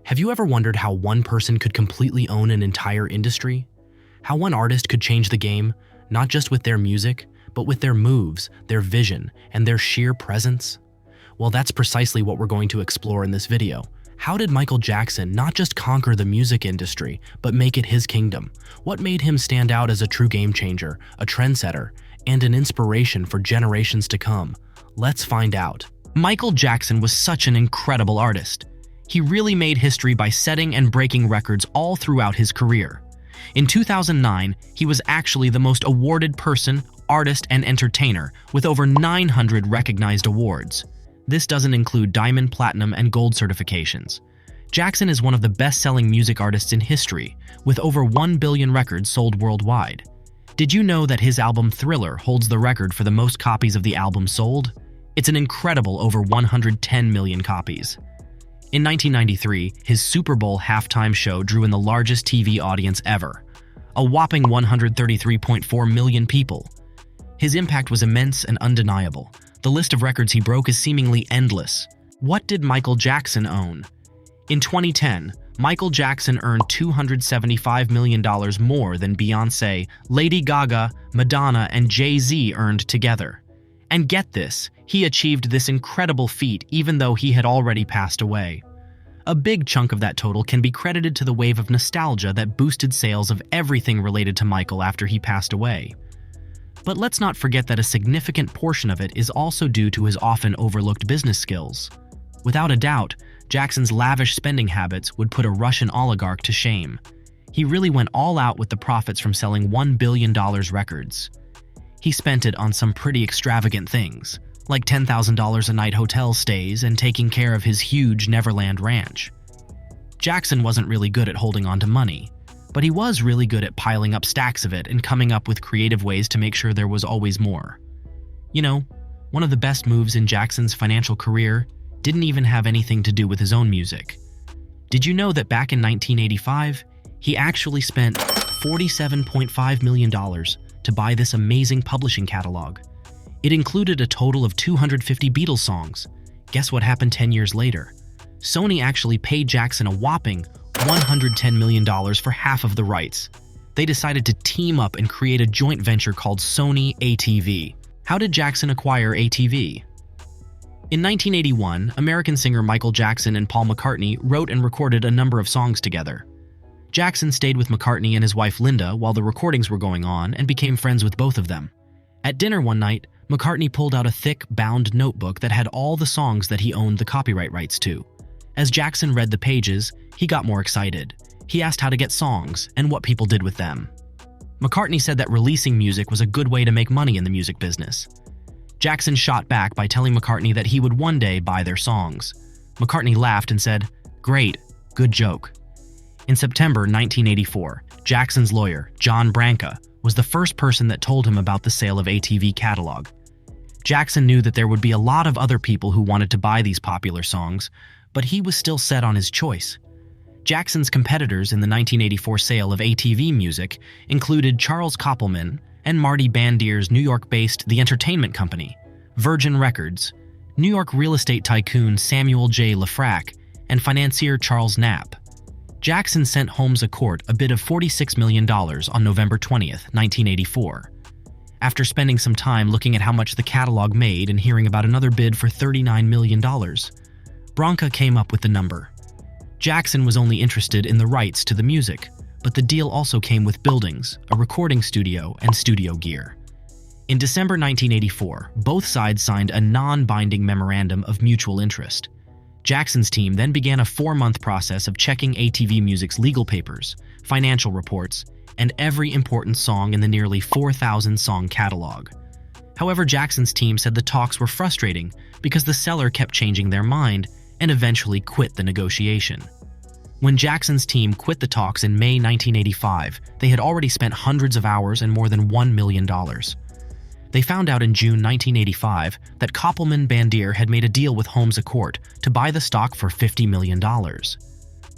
Have you ever wondered how one person could completely own an entire industry? How one artist could change the game, not just with their music, but with their moves, their vision, and their sheer presence? Well, that's precisely what we're going to explore in this video. How did Michael Jackson not just conquer the music industry, but make it his kingdom? What made him stand out as a true game changer, a trendsetter, and an inspiration for generations to come? Let's find out. Michael Jackson was such an incredible artist. He really made history by setting and breaking records all throughout his career. In 2009, he was actually the most awarded person, artist, and entertainer, with over 900 recognized awards. This doesn't include diamond, platinum, and gold certifications. Jackson is one of the best-selling music artists in history, with over 1 billion records sold worldwide. Did you know that his album Thriller holds the record for the most copies of the album sold? It's an incredible over 110 million copies. In 1993, his Super Bowl halftime show drew in the largest TV audience ever, a whopping 133.4 million people. His impact was immense and undeniable. The list of records he broke is seemingly endless. What did Michael Jackson own? In 2010, Michael Jackson earned $275 million more than Beyoncé, Lady Gaga, Madonna, and Jay-Z earned together. And get this, he achieved this incredible feat even though he had already passed away. A big chunk of that total can be credited to the wave of nostalgia that boosted sales of everything related to Michael after he passed away. But let's not forget that a significant portion of it is also due to his often overlooked business skills. Without a doubt, Jackson's lavish spending habits would put a Russian oligarch to shame. He really went all out with the profits from selling $1 billion records. He spent it on some pretty extravagant things, like $10,000 a night hotel stays and taking care of his huge Neverland ranch. Jackson wasn't really good at holding on to money, but he was really good at piling up stacks of it and coming up with creative ways to make sure there was always more. You know, one of the best moves in Jackson's financial career didn't even have anything to do with his own music. Did you know that back in 1985, he actually spent $47.5 million to buy this amazing publishing catalog? It included a total of 250 Beatles songs. Guess what happened 10 years later? Sony actually paid Jackson a whopping $110 million for half of the rights. They decided to team up and create a joint venture called Sony ATV. How did Jackson acquire ATV? In 1981, American singer Michael Jackson and Paul McCartney wrote and recorded a number of songs together. Jackson stayed with McCartney and his wife Linda while the recordings were going on and became friends with both of them. At dinner one night, McCartney pulled out a thick, bound notebook that had all the songs that he owned the copyright rights to. As Jackson read the pages, he got more excited. He asked how to get songs and what people did with them. McCartney said that releasing music was a good way to make money in the music business. Jackson shot back by telling McCartney that he would one day buy their songs. McCartney laughed and said, "Great, good joke." In September 1984, Jackson's lawyer, John Branca, was the first person that told him about the sale of ATV catalog. Jackson knew that there would be a lot of other people who wanted to buy these popular songs, but he was still set on his choice. Jackson's competitors in the 1984 sale of ATV music included Charles Koppelman and Marty Bandier's New York-based The Entertainment Company, Virgin Records, New York real estate tycoon Samuel J. Lafrac, and financier Charles Knapp. Jackson sent Holmes a court a bid of $46 million on November 20th, 1984. After spending some time looking at how much the catalog made and hearing about another bid for $39 million, Branca came up with the number. Jackson was only interested in the rights to the music, but the deal also came with buildings, a recording studio, and studio gear. In December 1984, both sides signed a non-binding memorandum of mutual interest. Jackson's team then began a 4-month process of checking ATV Music's legal papers, financial reports, and every important song in the nearly 4,000-song catalog. However, Jackson's team said the talks were frustrating because the seller kept changing their mind and eventually quit the negotiation. When Jackson's team quit the talks in May 1985, they had already spent hundreds of hours and more than $1 million. They found out in June 1985 that Koppelman Bandier had made a deal with Holmes Accord to buy the stock for $50 million.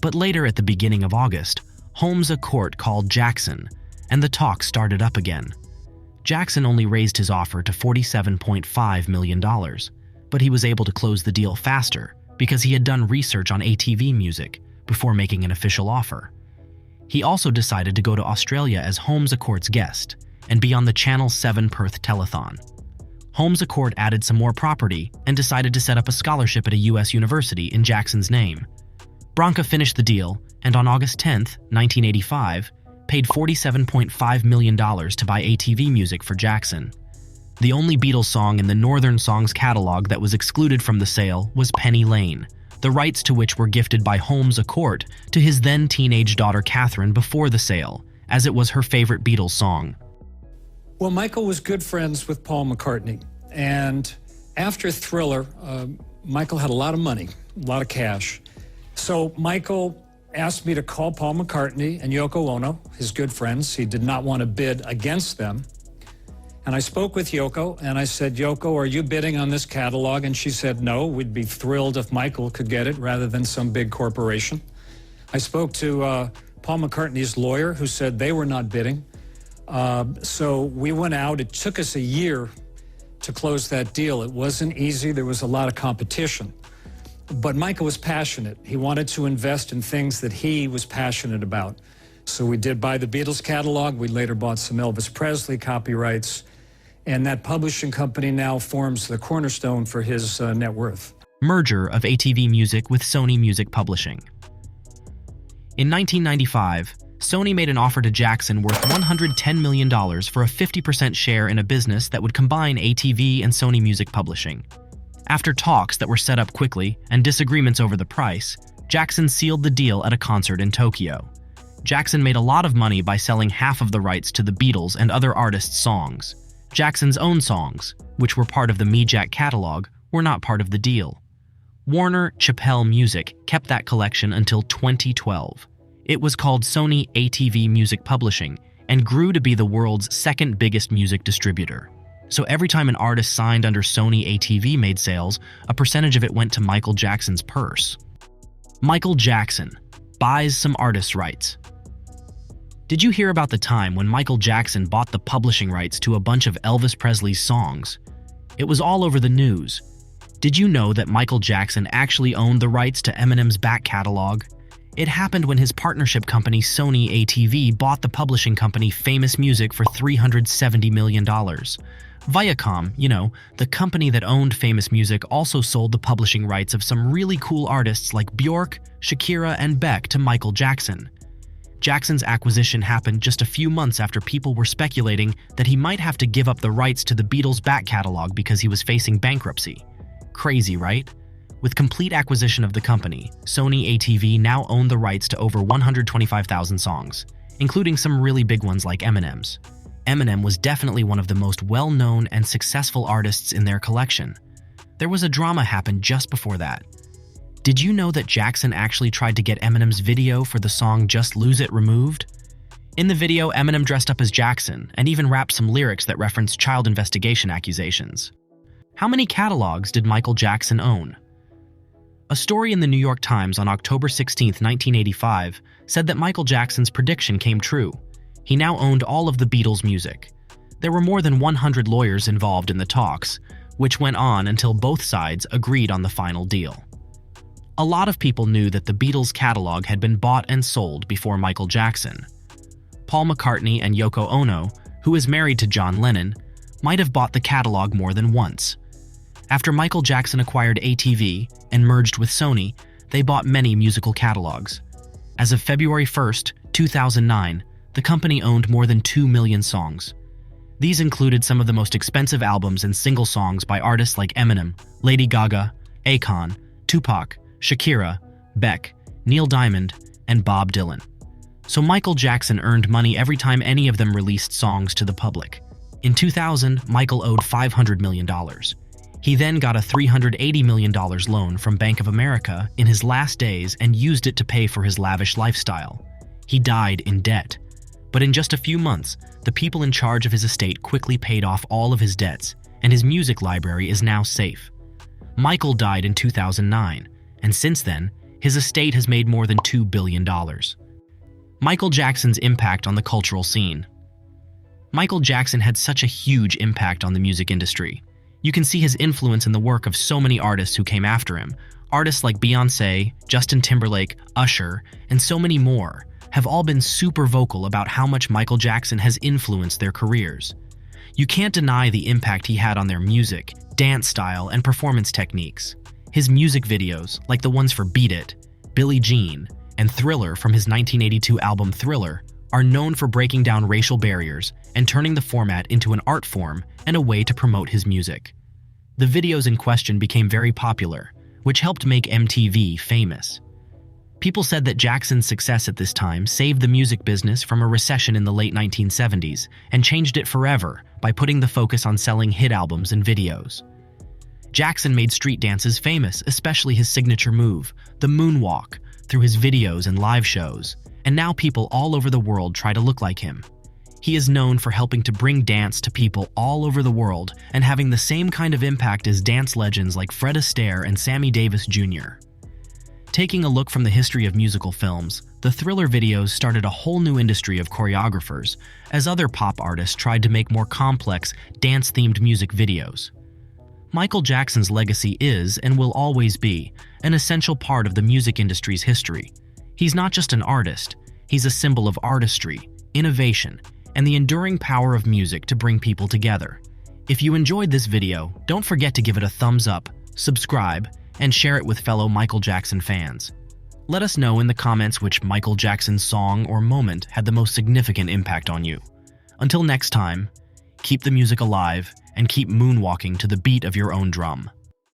But later at the beginning of August, Holmes Accord called Jackson, and the talks started up again. Jackson only raised his offer to $47.5 million, but he was able to close the deal faster because he had done research on ATV music, before making an official offer. He also decided to go to Australia as Holmes A Court's guest and be on the Channel 7 Perth telethon. Holmes A Court added some more property and decided to set up a scholarship at a US university in Jackson's name. Branca finished the deal and on August 10, 1985, paid $47.5 million to buy ATV Music for Jackson. The only Beatles song in the Northern Songs catalog that was excluded from the sale was Penny Lane, the rights to which were gifted by Holmes A Court to his then teenage daughter Catherine before the sale, as it was her favorite Beatles song. Well, Michael was good friends with Paul McCartney, and after Thriller, Michael had a lot of money, a lot of cash. So Michael asked me to call Paul McCartney and Yoko Ono, his good friends. He did not want to bid against them. And I spoke with Yoko, and I said, Yoko, are you bidding on this catalog? And she said, no, we'd be thrilled if Michael could get it rather than some big corporation. I spoke to Paul McCartney's lawyer, who said they were not bidding. So we went out. It took us a year to close that deal. It wasn't easy. There was a lot of competition. But Michael was passionate. He wanted to invest in things that he was passionate about. So we did buy the Beatles catalog. We later bought some Elvis Presley copyrights. And that publishing company now forms the cornerstone for his net worth. Merger of ATV Music with Sony Music Publishing. In 1995, Sony made an offer to Jackson worth $110 million for a 50% share in a business that would combine ATV and Sony Music Publishing. After talks that were set up quickly and disagreements over the price, Jackson sealed the deal at a concert in Tokyo. Jackson made a lot of money by selling half of the rights to the Beatles and other artists' songs. Jackson's own songs, which were part of the Me Jack catalog, were not part of the deal. Warner Chappell Music kept that collection until 2012. It was called Sony ATV Music Publishing and grew to be the world's second biggest music distributor. So every time an artist signed under Sony ATV made sales, a percentage of it went to Michael Jackson's purse. Michael Jackson buys some artist rights. Did you hear about the time when Michael Jackson bought the publishing rights to a bunch of Elvis Presley's songs? It was all over the news. Did you know that Michael Jackson actually owned the rights to Eminem's back catalog? It happened when his partnership company Sony ATV bought the publishing company Famous Music for $370 million. Viacom, the company that owned Famous Music, also sold the publishing rights of some really cool artists like Bjork, Shakira, and Beck to Michael Jackson. Jackson's acquisition happened just a few months after people were speculating that he might have to give up the rights to the Beatles' back catalog because he was facing bankruptcy. Crazy, right? With complete acquisition of the company, Sony ATV now owned the rights to over 125,000 songs, including some really big ones like Eminem's. Eminem was definitely one of the most well-known and successful artists in their collection. There was a drama happen just before that. Did you know that Jackson actually tried to get Eminem's video for the song Just Lose It removed? In the video, Eminem dressed up as Jackson and even rapped some lyrics that referenced child investigation accusations. How many catalogs did Michael Jackson own? A story in the New York Times on October 16, 1985, said that Michael Jackson's prediction came true. He now owned all of the Beatles' music. There were more than 100 lawyers involved in the talks, which went on until both sides agreed on the final deal. A lot of people knew that the Beatles' catalog had been bought and sold before Michael Jackson. Paul McCartney and Yoko Ono, who is married to John Lennon, might have bought the catalog more than once. After Michael Jackson acquired ATV and merged with Sony, they bought many musical catalogs. As of February 1, 2009, the company owned more than 2 million songs. These included some of the most expensive albums and single songs by artists like Eminem, Lady Gaga, Akon, Tupac, Shakira, Beck, Neil Diamond, and Bob Dylan. So Michael Jackson earned money every time any of them released songs to the public. In 2000, Michael owed $500 million. He then got a $380 million loan from Bank of America in his last days and used it to pay for his lavish lifestyle. He died in debt. But in just a few months, the people in charge of his estate quickly paid off all of his debts, and his music library is now safe. Michael died in 2009, and since then, his estate has made more than $2 billion. Michael Jackson's impact on the cultural scene. Michael Jackson had such a huge impact on the music industry. You can see his influence in the work of so many artists who came after him, Artists like Beyoncé, Justin Timberlake, Usher, and so many more have all been super vocal about how much Michael Jackson has influenced their careers. You can't deny the impact he had on their music, dance style, and performance techniques. His music videos, like the ones for Beat It, Billie Jean, and Thriller from his 1982 album Thriller, are known for breaking down racial barriers and turning the format into an art form and a way to promote his music. The videos in question became very popular, which helped make MTV famous. People said that Jackson's success at this time saved the music business from a recession in the late 1970s and changed it forever by putting the focus on selling hit albums and videos. Jackson made street dances famous, especially his signature move, the moonwalk, through his videos and live shows, and now people all over the world try to look like him. He is known for helping to bring dance to people all over the world and having the same kind of impact as dance legends like Fred Astaire and Sammy Davis Jr. Taking a look from the history of musical films, the Thriller videos started a whole new industry of choreographers, as other pop artists tried to make more complex, dance-themed music videos. Michael Jackson's legacy is, and will always be, an essential part of the music industry's history. He's not just an artist, he's a symbol of artistry, innovation, and the enduring power of music to bring people together. If you enjoyed this video, don't forget to give it a thumbs up, subscribe, and share it with fellow Michael Jackson fans. Let us know in the comments which Michael Jackson song or moment had the most significant impact on you. Until next time, keep the music alive and keep moonwalking to the beat of your own drum.